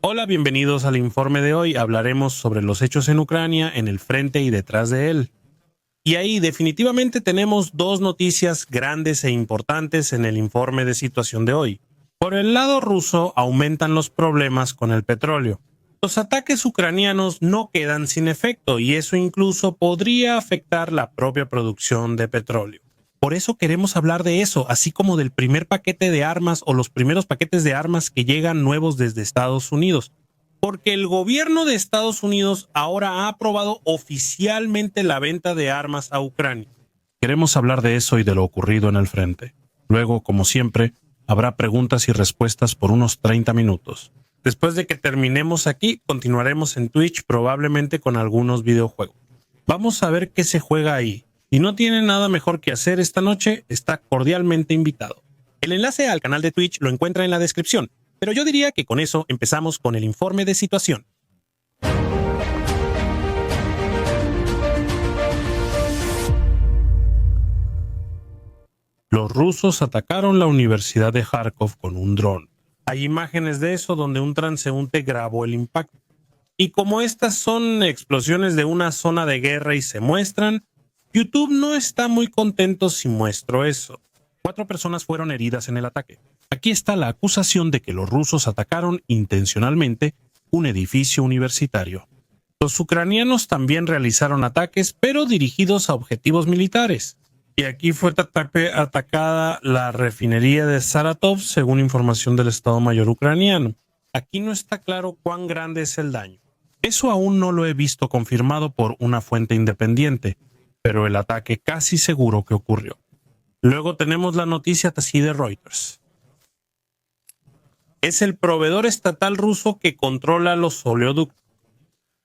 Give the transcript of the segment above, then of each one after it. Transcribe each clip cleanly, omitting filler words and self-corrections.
Hola, bienvenidos al informe de hoy. Hablaremos sobre los hechos en Ucrania, en el frente y detrás de él. Y ahí definitivamente tenemos dos noticias grandes e importantes en el informe de situación de hoy. Por el lado ruso, aumentan los problemas con el petróleo. Los ataques ucranianos no quedan sin efecto y eso incluso podría afectar la propia producción de petróleo. Por eso queremos hablar de eso, así como del primer paquete de armas o los primeros paquetes de armas que llegan nuevos desde Estados Unidos. Porque el gobierno de Estados Unidos ahora ha aprobado oficialmente la venta de armas a Ucrania. Queremos hablar de eso y de lo ocurrido en el frente. Luego, como siempre, habrá preguntas y respuestas por unos 30 minutos. Después de que terminemos aquí, continuaremos en Twitch probablemente con algunos videojuegos. Vamos a ver qué se juega ahí. Si no tiene nada mejor que hacer esta noche, está cordialmente invitado. El enlace al canal de Twitch lo encuentra en la descripción, pero yo diría que con eso empezamos con el informe de situación. Los rusos atacaron la Universidad de Kharkov con un dron. Hay imágenes de eso donde un transeúnte grabó el impacto. Y como estas son explosiones de una zona de guerra y se muestran, YouTube no está muy contento si muestro eso. 4 personas fueron heridas en el ataque. Aquí está la acusación de que los rusos atacaron intencionalmente un edificio universitario. Los ucranianos también realizaron ataques, pero dirigidos a objetivos militares. Y aquí fue atacada la refinería de Saratov, según información del Estado Mayor ucraniano. Aquí no está claro cuán grande es el daño. Eso aún no lo he visto confirmado por una fuente independiente, pero el ataque casi seguro que ocurrió. Luego tenemos la noticia así de Reuters. Es el proveedor estatal ruso que controla los oleoductos.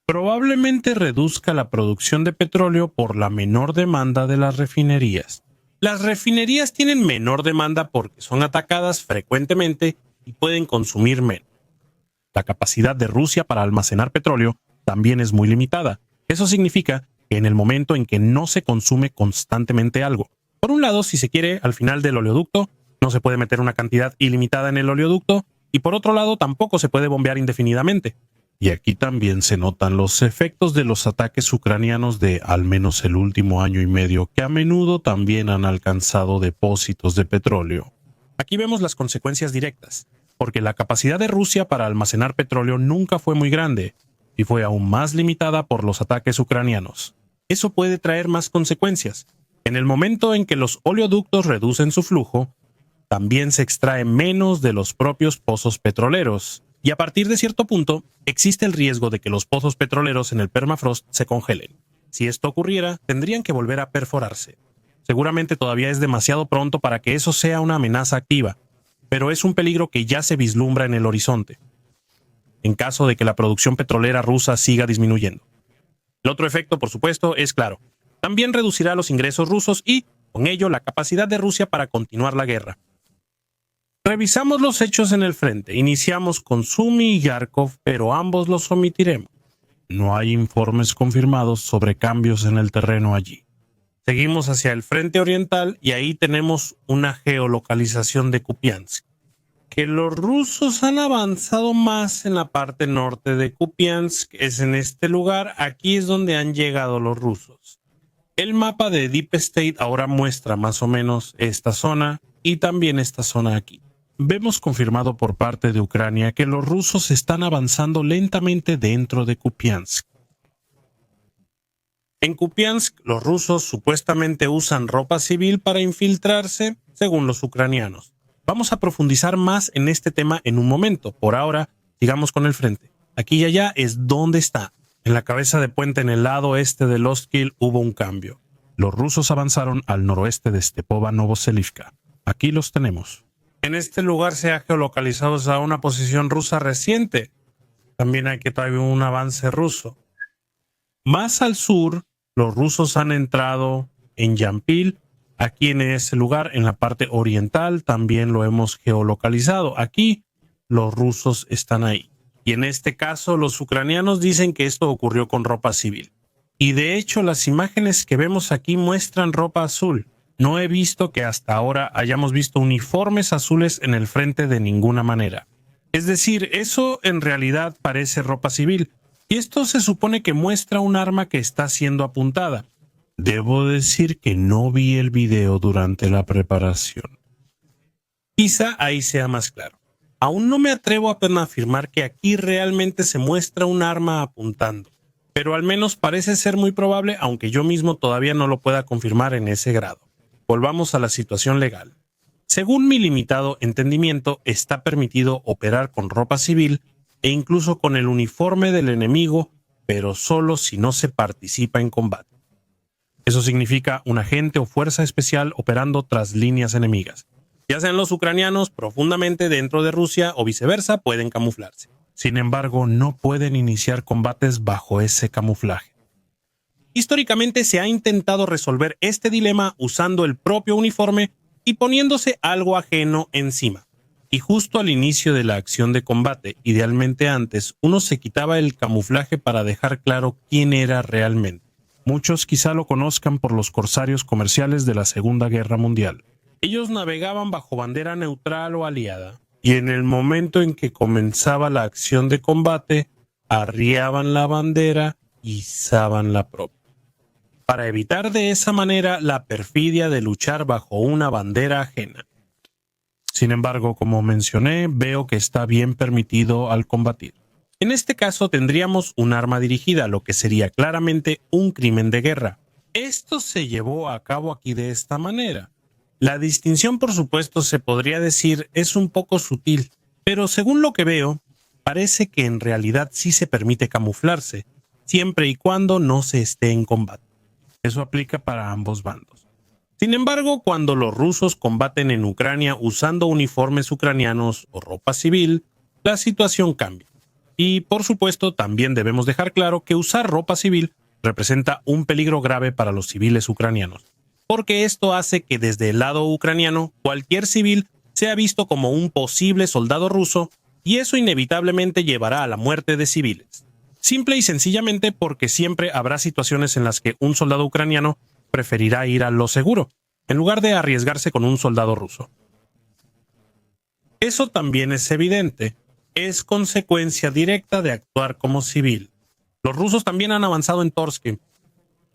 Probablemente reduzca la producción de petróleo por la menor demanda de las refinerías. Las refinerías tienen menor demanda porque son atacadas frecuentemente y pueden consumir menos. La capacidad de Rusia para almacenar petróleo también es muy limitada. Eso significa que en el momento en que no se consume constantemente algo. Por un lado, si se quiere, al final del oleoducto, no se puede meter una cantidad ilimitada en el oleoducto, y por otro lado, tampoco se puede bombear indefinidamente. Y aquí también se notan los efectos de los ataques ucranianos de al menos el último año y medio, que a menudo también han alcanzado depósitos de petróleo. Aquí vemos las consecuencias directas, porque la capacidad de Rusia para almacenar petróleo nunca fue muy grande, y fue aún más limitada por los ataques ucranianos. Eso puede traer más consecuencias. En el momento en que los oleoductos reducen su flujo, también se extrae menos de los propios pozos petroleros, y a partir de cierto punto, existe el riesgo de que los pozos petroleros en el permafrost se congelen. Si esto ocurriera, tendrían que volver a perforarse. Seguramente todavía es demasiado pronto para que eso sea una amenaza activa, pero es un peligro que ya se vislumbra en el horizonte, en caso de que la producción petrolera rusa siga disminuyendo. El otro efecto, por supuesto, es claro. También reducirá los ingresos rusos y, con ello, la capacidad de Rusia para continuar la guerra. Revisamos los hechos en el frente. Iniciamos con Sumy y Kharkov, pero ambos los omitiremos. No hay informes confirmados sobre cambios en el terreno allí. Seguimos hacia el frente oriental y ahí tenemos una geolocalización de Kupiansk. Que los rusos han avanzado más en la parte norte de Kupiansk, es en este lugar, aquí es donde han llegado los rusos. El mapa de Deep State ahora muestra más o menos esta zona y también esta zona aquí. Vemos confirmado por parte de Ucrania que los rusos están avanzando lentamente dentro de Kupiansk. En Kupiansk, los rusos supuestamente usan ropa civil para infiltrarse, según los ucranianos. Vamos a profundizar más en este tema en un momento. Por ahora, sigamos con el frente. Aquí y allá es donde está. En la cabeza de puente en el lado este de Loskil hubo un cambio. Los rusos avanzaron al noroeste de Stepova Novoselivka. Aquí los tenemos. En este lugar se ha geolocalizado a una posición rusa reciente. También hay que traer un avance ruso. Más al sur, los rusos han entrado en Yampil. Aquí en ese lugar, en la parte oriental, también lo hemos geolocalizado. Aquí los rusos están ahí. Y en este caso, los ucranianos dicen que esto ocurrió con ropa civil. Y de hecho, las imágenes que vemos aquí muestran ropa azul. No he visto que hasta ahora hayamos visto uniformes azules en el frente de ninguna manera. Es decir, eso en realidad parece ropa civil, y esto se supone que muestra un arma que está siendo apuntada. Debo decir que no vi el video durante la preparación. Quizá ahí sea más claro. Aún no me atrevo a afirmar que aquí realmente se muestra un arma apuntando, pero al menos parece ser muy probable, aunque yo mismo todavía no lo pueda confirmar en ese grado. Volvamos a la situación legal. Según mi limitado entendimiento, está permitido operar con ropa civil e incluso con el uniforme del enemigo, pero solo si no se participa en combate. Eso significa un agente o fuerza especial operando tras líneas enemigas. Ya sean los ucranianos profundamente dentro de Rusia o viceversa, pueden camuflarse. Sin embargo, no pueden iniciar combates bajo ese camuflaje. Históricamente se ha intentado resolver este dilema usando el propio uniforme y poniéndose algo ajeno encima. Y justo al inicio de la acción de combate, idealmente antes, uno se quitaba el camuflaje para dejar claro quién era realmente. Muchos quizá lo conozcan por los corsarios comerciales de la Segunda Guerra Mundial. Ellos navegaban bajo bandera neutral o aliada, y en el momento en que comenzaba la acción de combate, arriaban la bandera y izaban la propia, para evitar de esa manera la perfidia de luchar bajo una bandera ajena. Sin embargo, como mencioné, veo que está bien permitido al combatir. En este caso tendríamos un arma dirigida, lo que sería claramente un crimen de guerra. Esto se llevó a cabo aquí de esta manera. La distinción, por supuesto, se podría decir es un poco sutil, pero según lo que veo, parece que en realidad sí se permite camuflarse, siempre y cuando no se esté en combate. Eso aplica para ambos bandos. Sin embargo, cuando los rusos combaten en Ucrania usando uniformes ucranianos o ropa civil, la situación cambia. Y, por supuesto, también debemos dejar claro que usar ropa civil representa un peligro grave para los civiles ucranianos, porque esto hace que desde el lado ucraniano cualquier civil sea visto como un posible soldado ruso, y eso inevitablemente llevará a la muerte de civiles. Simple y sencillamente porque siempre habrá situaciones en las que un soldado ucraniano preferirá ir a lo seguro, en lugar de arriesgarse con un soldado ruso. Eso también es evidente, es consecuencia directa de actuar como civil. Los rusos también han avanzado en Torsk.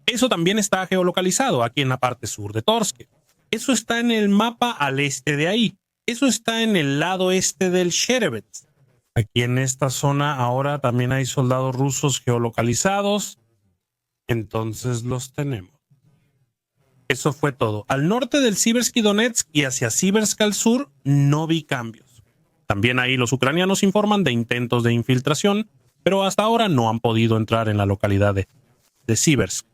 Eso también está geolocalizado aquí en la parte sur de Torsk. Eso está en el mapa al este de ahí. Eso está en el lado este del Cherevets. Aquí en esta zona ahora también hay soldados rusos geolocalizados. Entonces los tenemos. Eso fue todo. Al norte del Siversky Donetsk y hacia Siversk al sur no vi cambios. También ahí los ucranianos informan de intentos de infiltración, pero hasta ahora no han podido entrar en la localidad de Siversk.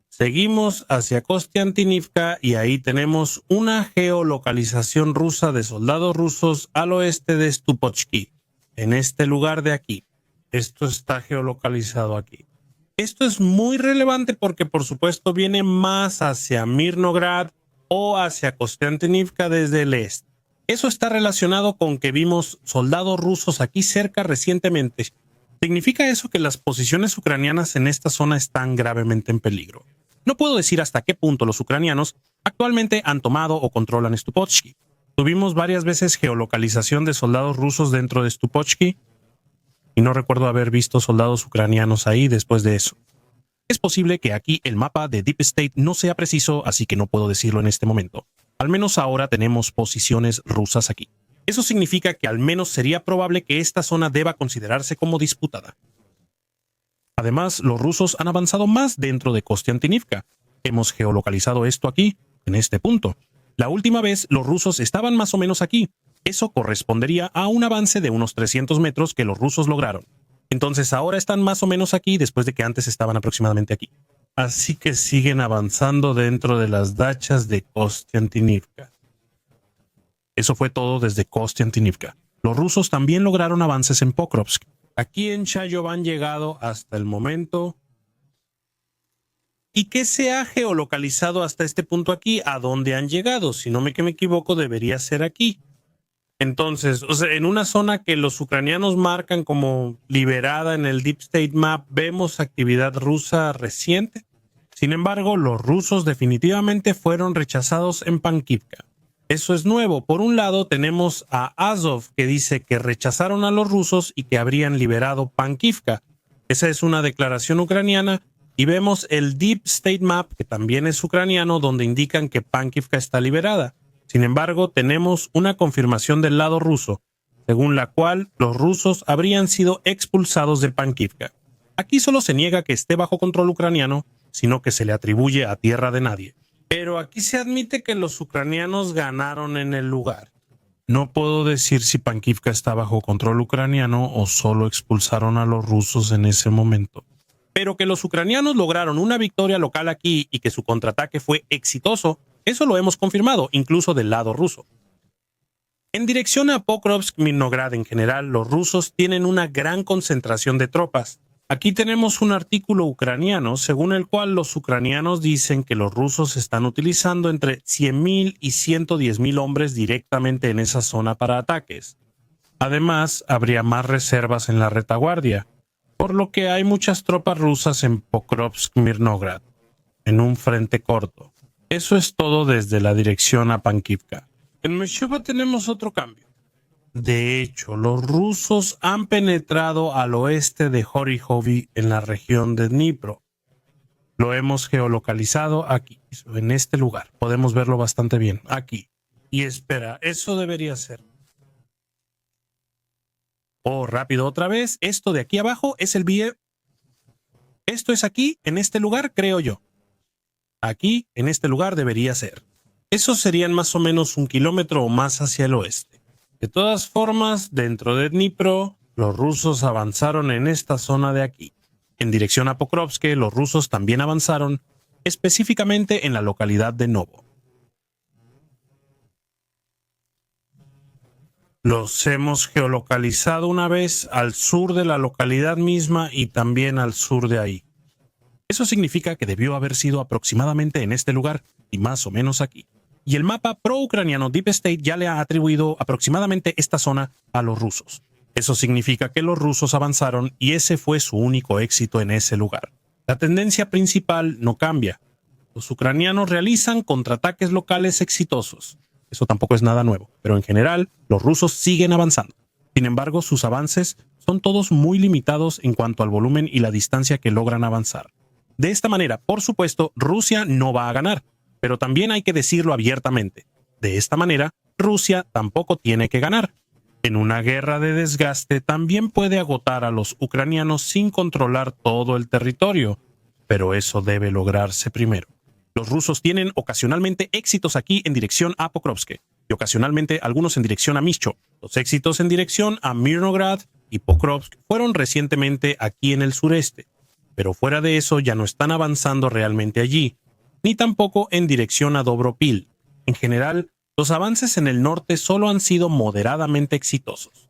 Seguimos hacia Kostiantynivka y ahí tenemos una geolocalización rusa de soldados rusos al oeste de Stupochki, en este lugar de aquí. Esto está geolocalizado aquí. Esto es muy relevante porque por supuesto viene más hacia Mirnograd o hacia Kostiantynivka desde el este. Eso está relacionado con que vimos soldados rusos aquí cerca recientemente. ¿Significa eso que las posiciones ucranianas en esta zona están gravemente en peligro? No puedo decir hasta qué punto los ucranianos actualmente han tomado o controlan Stupochki. Tuvimos varias veces geolocalización de soldados rusos dentro de Stupochki y no recuerdo haber visto soldados ucranianos ahí después de eso. Es posible que aquí el mapa de Deep State no sea preciso, así que no puedo decirlo en este momento. Al menos ahora tenemos posiciones rusas aquí. Eso significa que al menos sería probable que esta zona deba considerarse como disputada. Además, los rusos han avanzado más dentro de Kostiantynivka. Hemos geolocalizado esto aquí, en este punto. La última vez los rusos estaban más o menos aquí. Eso correspondería a un avance de unos 300 metros que los rusos lograron. Entonces ahora están más o menos aquí después de que antes estaban aproximadamente aquí. Así que siguen avanzando dentro de las dachas de Kostiantynivka. Eso fue todo desde Kostiantynivka. Los rusos también lograron avances en Pokrovsk. Aquí en Chayov han llegado hasta el momento. ¿Y qué se ha geolocalizado hasta este punto aquí? ¿A dónde han llegado? Si no me equivoco, debería ser aquí. Entonces, en una zona que los ucranianos marcan como liberada en el Deep State Map, vemos actividad rusa reciente. Sin embargo, los rusos definitivamente fueron rechazados en Pankivka. Eso es nuevo. Por un lado tenemos a Azov, que dice que rechazaron a los rusos y que habrían liberado Pankivka. Esa es una declaración ucraniana. Y vemos el Deep State Map, que también es ucraniano, donde indican que Pankivka está liberada. Sin embargo, tenemos una confirmación del lado ruso, según la cual los rusos habrían sido expulsados de Pankivka. Aquí solo se niega que esté bajo control ucraniano, sino que se le atribuye a tierra de nadie. Pero aquí se admite que los ucranianos ganaron en el lugar. No puedo decir si Pankivka está bajo control ucraniano o solo expulsaron a los rusos en ese momento. Pero que los ucranianos lograron una victoria local aquí y que su contraataque fue exitoso, eso lo hemos confirmado, incluso del lado ruso. En dirección a Pokrovsk-Mirnograd en general, los rusos tienen una gran concentración de tropas. Aquí tenemos un artículo ucraniano según el cual los ucranianos dicen que los rusos están utilizando entre 100.000 y 110.000 hombres directamente en esa zona para ataques. Además, habría más reservas en la retaguardia, por lo que hay muchas tropas rusas en Pokrovsk-Mirnograd, en un frente corto. Eso es todo desde la dirección a Pankivka. En Meshova tenemos otro cambio. De hecho, los rusos han penetrado al oeste de Horykhovy en la región de Dnipro. Lo hemos geolocalizado aquí, en este lugar. Podemos verlo bastante bien, aquí. Y espera, eso debería ser. Oh, rápido otra vez. Esto de aquí abajo es el BIE. Esto es aquí, en este lugar, creo yo. Aquí, en este lugar debería ser. Esos serían más o menos 1 kilómetro o más hacia el oeste. De todas formas, dentro de Dnipro, los rusos avanzaron en esta zona de aquí. En dirección a Pokrovsk, los rusos también avanzaron, específicamente en la localidad de Novo. Los hemos geolocalizado una vez al sur de la localidad misma y también al sur de ahí. Eso significa que debió haber sido aproximadamente en este lugar y más o menos aquí. Y el mapa pro-ucraniano Deep State ya le ha atribuido aproximadamente esta zona a los rusos. Eso significa que los rusos avanzaron y ese fue su único éxito en ese lugar. La tendencia principal no cambia. Los ucranianos realizan contraataques locales exitosos. Eso tampoco es nada nuevo, pero en general los rusos siguen avanzando. Sin embargo, sus avances son todos muy limitados en cuanto al volumen y la distancia que logran avanzar. De esta manera, por supuesto, Rusia no va a ganar, pero también hay que decirlo abiertamente. De esta manera, Rusia tampoco tiene que ganar. En una guerra de desgaste también puede agotar a los ucranianos sin controlar todo el territorio, pero eso debe lograrse primero. Los rusos tienen ocasionalmente éxitos aquí en dirección a Pokrovsk y ocasionalmente algunos en dirección a Mishcho. Los éxitos en dirección a Mirnograd y Pokrovsk fueron recientemente aquí en el sureste, pero fuera de eso ya no están avanzando realmente allí, ni tampoco en dirección a Dobropil. En general, los avances en el norte solo han sido moderadamente exitosos.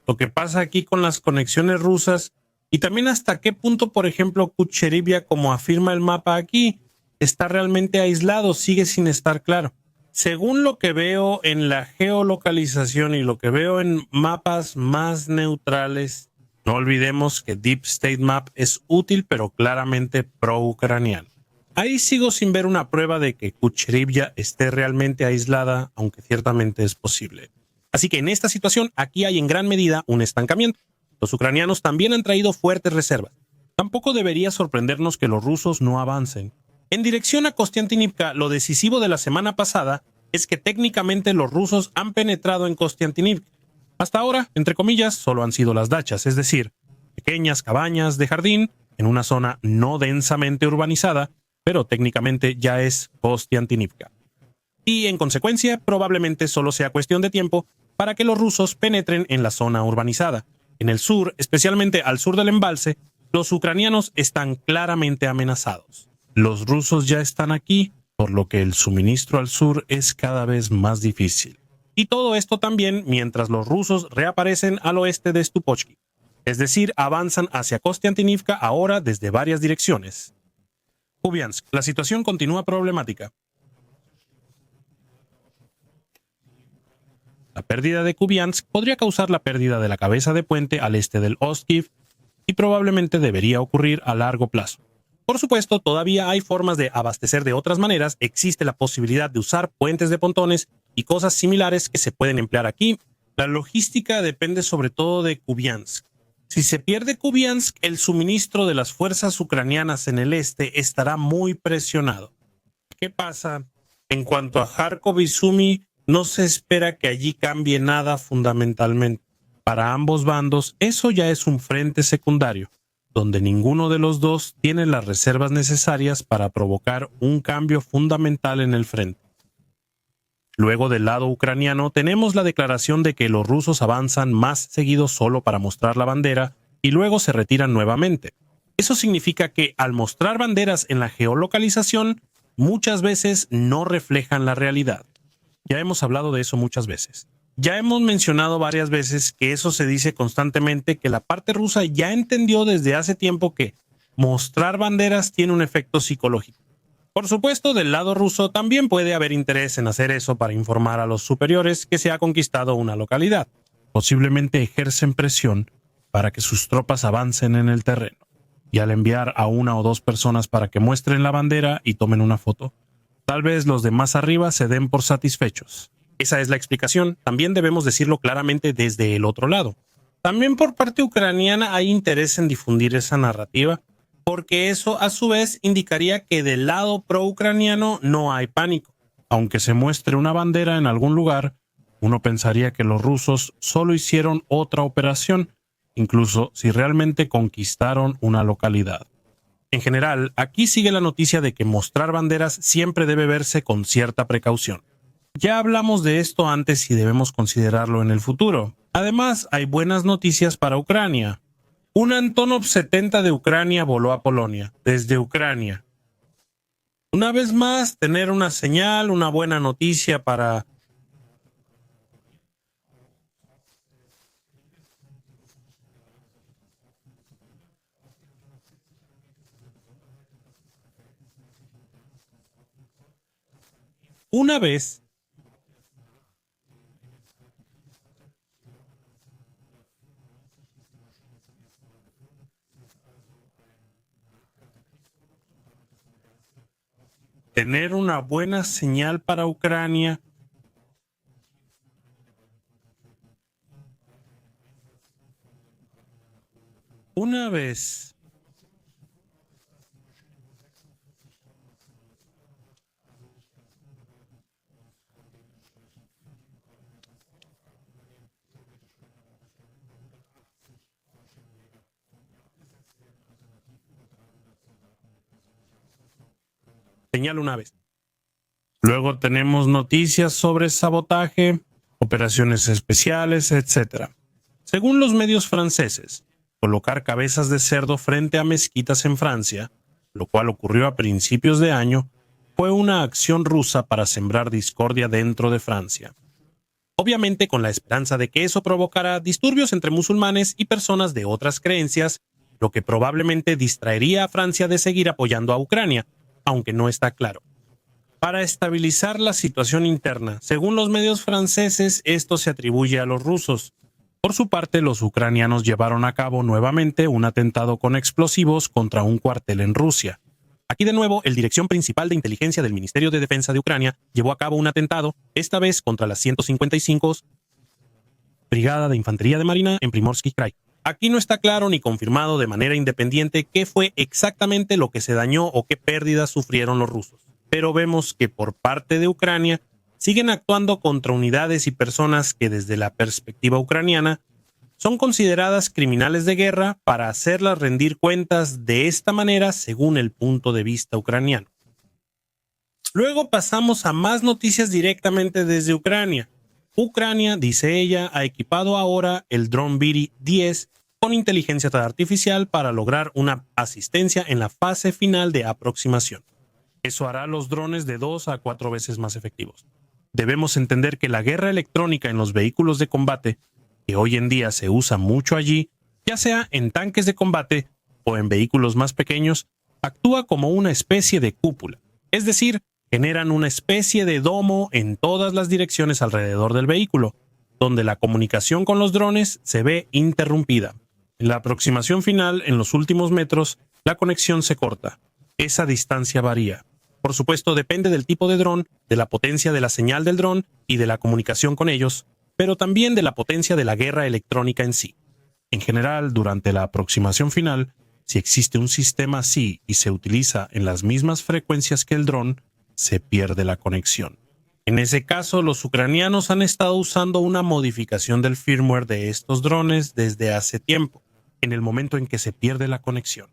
Lo que pasa aquí con las conexiones rusas y también hasta qué punto, por ejemplo, Kucherivia, como afirma el mapa aquí, está realmente aislado, sigue sin estar claro. Según lo que veo en la geolocalización y lo que veo en mapas más neutrales, no olvidemos que Deep State Map es útil pero claramente pro-ucraniano. Ahí sigo sin ver una prueba de que Kucherivya esté realmente aislada, aunque ciertamente es posible. Así que en esta situación, aquí hay en gran medida un estancamiento. Los ucranianos también han traído fuertes reservas. Tampoco debería sorprendernos que los rusos no avancen. En dirección a Kostiantynivka, lo decisivo de la semana pasada es que técnicamente los rusos han penetrado en Kostiantynivka. Hasta ahora, entre comillas, solo han sido las dachas, es decir, pequeñas cabañas de jardín en una zona no densamente urbanizada, pero técnicamente ya es Kostiantynivka. Y en consecuencia, probablemente solo sea cuestión de tiempo para que los rusos penetren en la zona urbanizada. En el sur, especialmente al sur del embalse, los ucranianos están claramente amenazados. Los rusos ya están aquí, por lo que el suministro al sur es cada vez más difícil. Y todo esto también mientras los rusos reaparecen al oeste de Stupochki, es decir, avanzan hacia Kostiantynivka ahora desde varias direcciones. Kupiansk, la situación continúa problemática. La pérdida de Kupiansk podría causar la pérdida de la cabeza de puente al este del Ostkiv y probablemente debería ocurrir a largo plazo. Por supuesto, todavía hay formas de abastecer de otras maneras, existe la posibilidad de usar puentes de pontones y cosas similares que se pueden emplear aquí. La logística depende sobre todo de Kupiansk. Si se pierde Kupiansk, el suministro de las fuerzas ucranianas en el este estará muy presionado. ¿Qué pasa? En cuanto a Kharkov y Sumy, no se espera que allí cambie nada fundamentalmente. Para ambos bandos, eso ya es un frente secundario, donde ninguno de los dos tiene las reservas necesarias para provocar un cambio fundamental en el frente. Luego del lado ucraniano tenemos la declaración de que los rusos avanzan más seguido solo para mostrar la bandera y luego se retiran nuevamente. Eso significa que al mostrar banderas en la geolocalización, muchas veces no reflejan la realidad. Ya hemos hablado de eso muchas veces. Ya hemos mencionado varias veces que eso se dice constantemente, que la parte rusa ya entendió desde hace tiempo que mostrar banderas tiene un efecto psicológico. Por supuesto, del lado ruso también puede haber interés en hacer eso para informar a los superiores que se ha conquistado una localidad. Posiblemente ejercen presión para que sus tropas avancen en el terreno. Y al enviar a una o dos personas para que muestren la bandera y tomen una foto, tal vez los de más arriba se den por satisfechos. Esa es la explicación. También debemos decirlo claramente desde el otro lado. También por parte ucraniana hay interés en difundir esa narrativa, porque eso a su vez indicaría que del lado pro-ucraniano no hay pánico. Aunque se muestre una bandera en algún lugar, uno pensaría que los rusos solo hicieron otra operación, incluso si realmente conquistaron una localidad. En general, aquí sigue la noticia de que mostrar banderas siempre debe verse con cierta precaución. Ya hablamos de esto antes y debemos considerarlo en el futuro. Además, hay buenas noticias para Ucrania. Un Antonov 70 de Ucrania voló a Polonia, desde Ucrania. Una vez más, tener una señal, una buena noticia para... Una vez... Tener una buena señal para Ucrania. Una vez señal una vez. Luego tenemos noticias sobre sabotaje, operaciones especiales, etc. Según los medios franceses, colocar cabezas de cerdo frente a mezquitas en Francia, lo cual ocurrió a principios de año, fue una acción rusa para sembrar discordia dentro de Francia. Obviamente con la esperanza de que eso provocara disturbios entre musulmanes y personas de otras creencias, lo que probablemente distraería a Francia de seguir apoyando a Ucrania, aunque no está claro. Para estabilizar la situación interna, según los medios franceses, esto se atribuye a los rusos. Por su parte, los ucranianos llevaron a cabo nuevamente un atentado con explosivos contra un cuartel en Rusia. Aquí de nuevo, el Dirección Principal de Inteligencia del Ministerio de Defensa de Ucrania llevó a cabo un atentado, esta vez contra la 155 Brigada de Infantería de Marina en Primorsky Krai. Aquí no está claro ni confirmado de manera independiente qué fue exactamente lo que se dañó o qué pérdidas sufrieron los rusos. Pero vemos que por parte de Ucrania siguen actuando contra unidades y personas que desde la perspectiva ucraniana son consideradas criminales de guerra para hacerlas rendir cuentas de esta manera según el punto de vista ucraniano. Luego pasamos a más noticias directamente desde Ucrania. Ucrania, dice ella, ha equipado ahora el dron Viri 10 con inteligencia artificial para lograr una asistencia en la fase final de aproximación. Eso hará los drones de 2 a 4 veces más efectivos. Debemos entender que la guerra electrónica en los vehículos de combate, que hoy en día se usa mucho allí, ya sea en tanques de combate o en vehículos más pequeños, actúa como una especie de cúpula. Es decir, generan una especie de domo en todas las direcciones alrededor del vehículo, donde la comunicación con los drones se ve interrumpida. En la aproximación final, en los últimos metros, la conexión se corta. Esa distancia varía. Por supuesto, depende del tipo de dron, de la potencia de la señal del dron y de la comunicación con ellos, pero también de la potencia de la guerra electrónica en sí. En general, durante la aproximación final, si existe un sistema así y se utiliza en las mismas frecuencias que el dron, se pierde la conexión. En ese caso, los ucranianos han estado usando una modificación del firmware de estos drones desde hace tiempo, en el momento en que se pierde la conexión.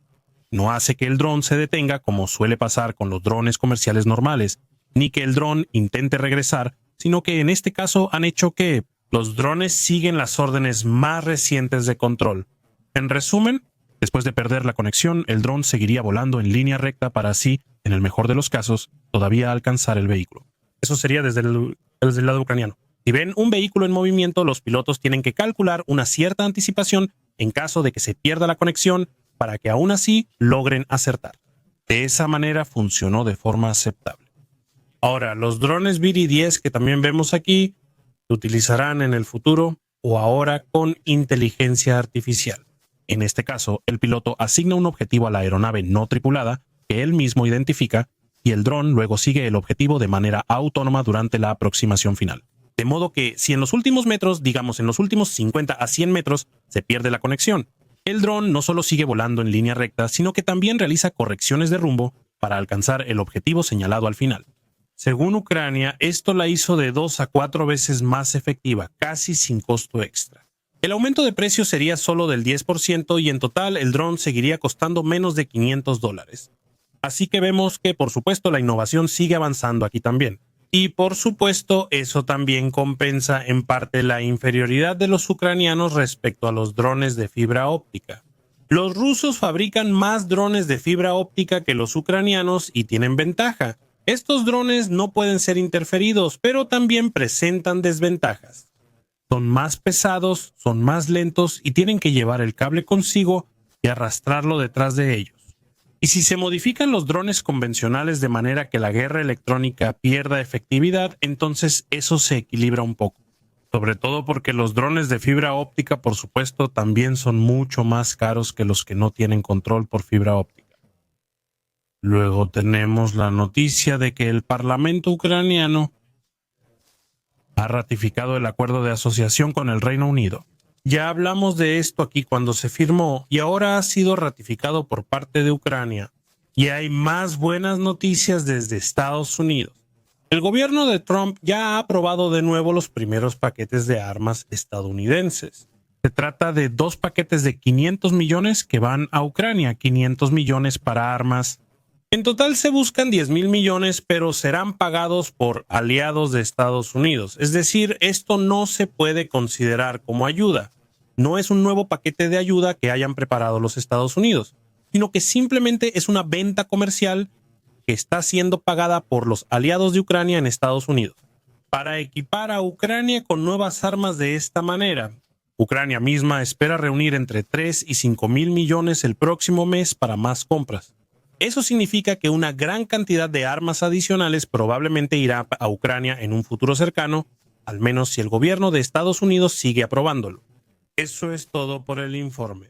No hace que el dron se detenga como suele pasar con los drones comerciales normales, ni que el dron intente regresar, sino que en este caso han hecho que los drones siguen las órdenes más recientes de control. En resumen, después de perder la conexión, el dron seguiría volando en línea recta para así, en el mejor de los casos, todavía alcanzar el vehículo. Eso sería desde el lado ucraniano. Si ven un vehículo en movimiento, los pilotos tienen que calcular una cierta anticipación en caso de que se pierda la conexión para que aún así logren acertar. De esa manera funcionó de forma aceptable. Ahora, los drones BD-10 que también vemos aquí se utilizarán en el futuro o ahora con inteligencia artificial. En este caso, el piloto asigna un objetivo a la aeronave no tripulada que él mismo identifica y el dron luego sigue el objetivo de manera autónoma durante la aproximación final. De modo que si en los últimos metros, digamos en los últimos 50 a 100 metros, se pierde la conexión, el dron no solo sigue volando en línea recta, sino que también realiza correcciones de rumbo para alcanzar el objetivo señalado al final. Según Ucrania, esto la hizo de 2 a 4 veces más efectiva, casi sin costo extra. El aumento de precio sería solo del 10% y en total el dron seguiría costando menos de $500. Así que vemos que, por supuesto, la innovación sigue avanzando aquí también. Y, por supuesto, eso también compensa en parte la inferioridad de los ucranianos respecto a los drones de fibra óptica. Los rusos fabrican más drones de fibra óptica que los ucranianos y tienen ventaja. Estos drones no pueden ser interferidos, pero también presentan desventajas. Son más pesados, son más lentos y tienen que llevar el cable consigo y arrastrarlo detrás de ellos. Y si se modifican los drones convencionales de manera que la guerra electrónica pierda efectividad, entonces eso se equilibra un poco. Sobre todo porque los drones de fibra óptica, por supuesto, también son mucho más caros que los que no tienen control por fibra óptica. Luego tenemos la noticia de que el Parlamento ucraniano ha ratificado el acuerdo de asociación con el Reino Unido. Ya hablamos de esto aquí cuando se firmó y ahora ha sido ratificado por parte de Ucrania. Y hay más buenas noticias desde Estados Unidos. El gobierno de Trump ya ha aprobado de nuevo los primeros paquetes de armas estadounidenses. Se trata de 2 paquetes de 500 millones que van a Ucrania, 500 millones para armas. En total se buscan 10,000 millones, pero serán pagados por aliados de Estados Unidos. Es decir, esto no se puede considerar como ayuda. No es un nuevo paquete de ayuda que hayan preparado los Estados Unidos, sino que simplemente es una venta comercial que está siendo pagada por los aliados de Ucrania en Estados Unidos, para equipar a Ucrania con nuevas armas de esta manera. Ucrania misma espera reunir entre 3 y 5,000 millones el próximo mes para más compras. Eso significa que una gran cantidad de armas adicionales probablemente irá a Ucrania en un futuro cercano, al menos si el gobierno de Estados Unidos sigue aprobándolo. Eso es todo por el informe.